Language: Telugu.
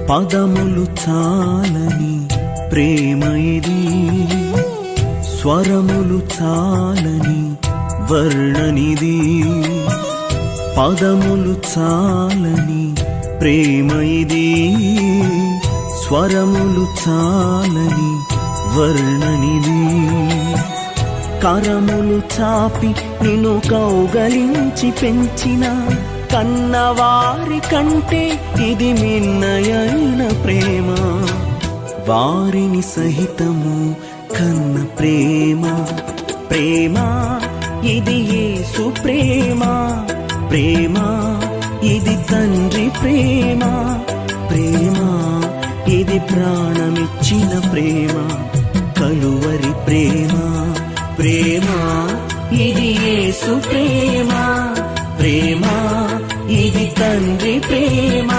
పదములు చాలని ప్రేమ ఇది, స్వరములు చాలని వర్ణనిది. పదములు చాలని ప్రేమ ఇది, స్వరములు చాలని వర్ణనిది. కరములు చాపి నిన్ను కౌగలించి పెంచిన కన్నవారి కంటే ఇది మిన్నయైన ప్రేమ. వారిని సహితము కన్న ప్రేమ. ప్రేమ ఇది యేసు ప్రేమ. ప్రేమ ఇది తండ్రి ప్రేమ. ప్రేమ ఇది ప్రాణమిచ్చిన ప్రేమ, కలువరి ప్రేమ. ప్రేమ ఇది యేసు ప్రేమ. ప్రేమ ఇది తండ్రి ప్రేమ.